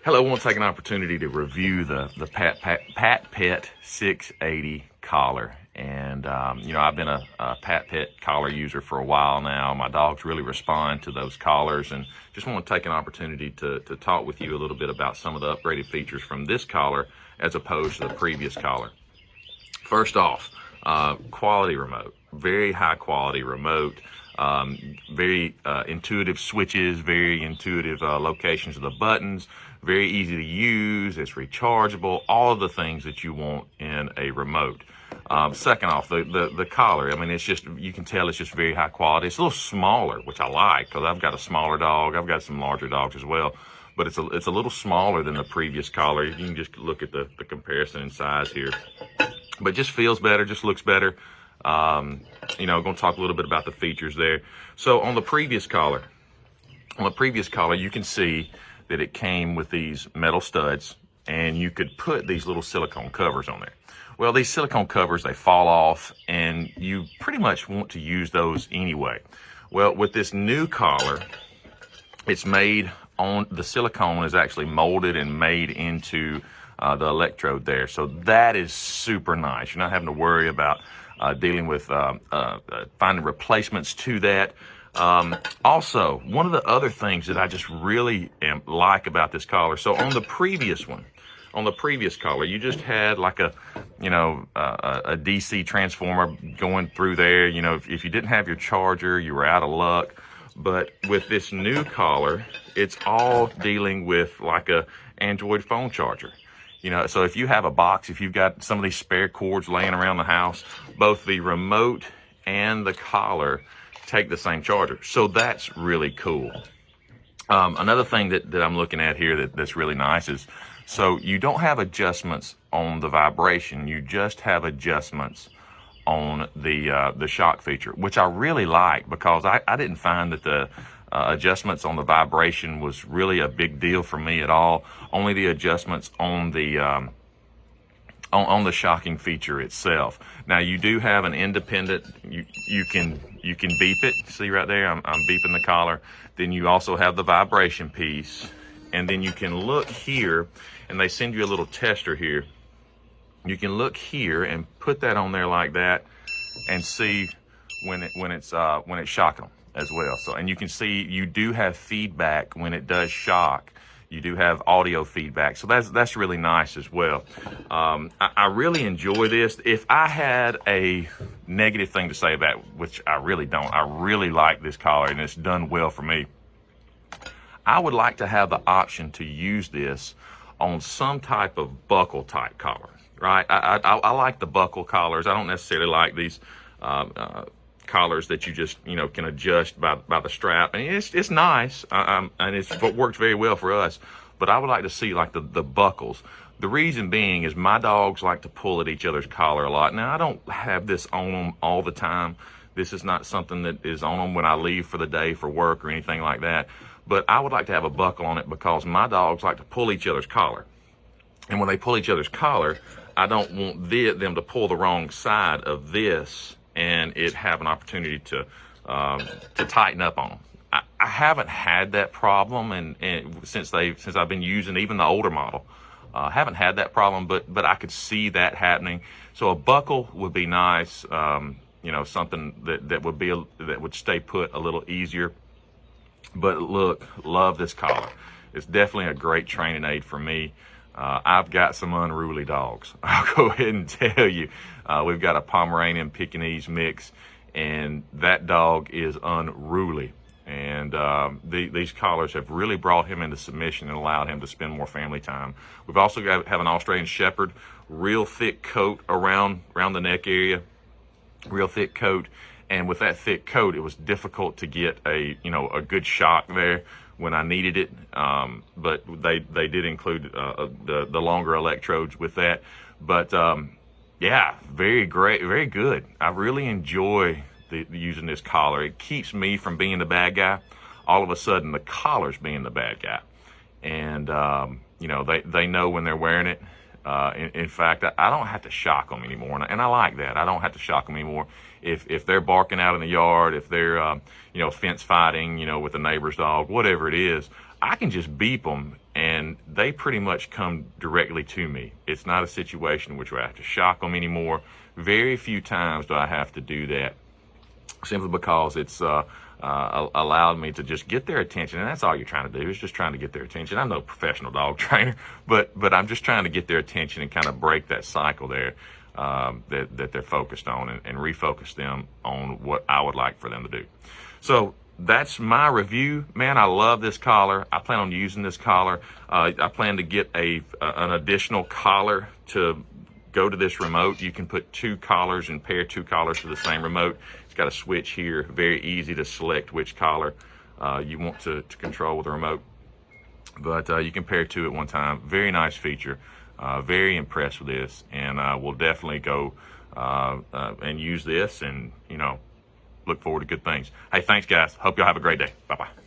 Hello, I want to take an opportunity to review the Patpet 680 collar. And, I've been a Patpet collar user for a while now. My dogs really respond to those collars, and just want to take an opportunity to talk with you a little bit about some of the upgraded features from this collar as opposed to the previous collar. First off, quality remote, very high quality remote. Very intuitive switches, very intuitive locations of the buttons, very easy to use. It's rechargeable, all of the things that you want in a remote. Second off, the collar, I mean, it's just, you can tell it's just very high quality. It's a little smaller, which I like because I've got a smaller dog. I've got some larger dogs as well, but it's a little smaller than the previous collar. You can just look at the comparison in size here, but just feels better, just looks better. Going to talk a little bit about the features there. So on the previous collar, you can see that it came with these metal studs, and you could put these little silicone covers on there. Well, these silicone covers, they fall off, and you pretty much want to use those anyway. Well, with this new collar, it's made on, the silicone is actually molded and made into the electrode there. So that is super nice. You're not having to worry about dealing with finding replacements to that. Also, one of the other things that I just really like about this collar, so on the previous collar, you just had like a DC transformer going through there. If you didn't have your charger, you were out of luck. But with this new collar, it's all dealing with like a Android phone charger. So if you have a box, if you've got some of these spare cords laying around the house, both the remote and the collar take the same charger. So that's really cool. Another thing that I'm looking at here that's really nice is, so you don't have adjustments on the vibration, you just have adjustments on the shock feature, which I really like, because I didn't find that the adjustments on the vibration was really a big deal for me at all. Only the adjustments on the shocking feature itself. Now you do have an independent. You can beep it. See right there, I'm beeping the collar. Then you also have the vibration piece, and then you can look here, and they send you a little tester here. You can look here and put that on there like that, and see when it's shocking them as well. So, and you can see you do have feedback when it does shock. You do have audio feedback, so that's really nice as well. I really enjoy this. If I had a negative thing to say about it, which I really don't, I really like this collar and it's done well for me. I would like to have the option to use this on some type of buckle type collar, right? I like the buckle collars. I don't necessarily like these collars that you just can adjust by the strap, and it's nice, and it's what works very well for us. But I would like to see like the buckles. The reason being is my dogs like to pull at each other's collar a lot. Now I don't have this on them all the time. This is not something that is on them when I leave for the day for work or anything like that. But I would like to have a buckle on it because my dogs like to pull each other's collar, and when they pull each other's collar, I don't want them to pull the wrong side of this and it have an opportunity to tighten up on them. I haven't had that problem, and since I've been using even the older model, haven't had that problem, but I could see that happening. So a buckle would be nice, something that would stay put a little easier. But look, love this collar. It's definitely a great training aid for me. I've got some unruly dogs. I'll go ahead and tell you. We've got a Pomeranian Pekingese mix, and that dog is unruly. And these collars have really brought him into submission and allowed him to spend more family time. We've also have an Australian Shepherd, real thick coat around the neck area, real thick coat. And with that thick coat, it was difficult to get a good shock there when I needed it. But they did include the longer electrodes with that. But yeah, very great, very good. I really enjoy using this collar. It keeps me from being the bad guy. All of a sudden, the collar's being the bad guy. And they know when they're wearing it. In fact, I don't have to shock them anymore, and I like that. I don't have to shock them anymore. If they're barking out in the yard, if they're fence fighting, with a neighbor's dog, whatever it is, I can just beep them, and they pretty much come directly to me. It's not a situation in which I have to shock them anymore. Very few times do I have to do that, simply because it's allowed me to just get their attention, and that's all you're trying to do, is just trying to get their attention. I'm no professional dog trainer, but I'm just trying to get their attention and kind of break that cycle there that they're focused on, and refocus them on what I would like for them to do. So that's my review, man. I love this collar. I plan on using this collar. I plan to get an additional collar to go to this remote. You can put two collars and pair two collars to the same remote. It's got a switch here, very easy to select which collar you want to control with the remote. But you can pair two at one time. Very nice feature. Very impressed with this, and we'll definitely go and use this, and look forward to good things. Hey, thanks guys. Hope y'all have a great day. Bye-bye.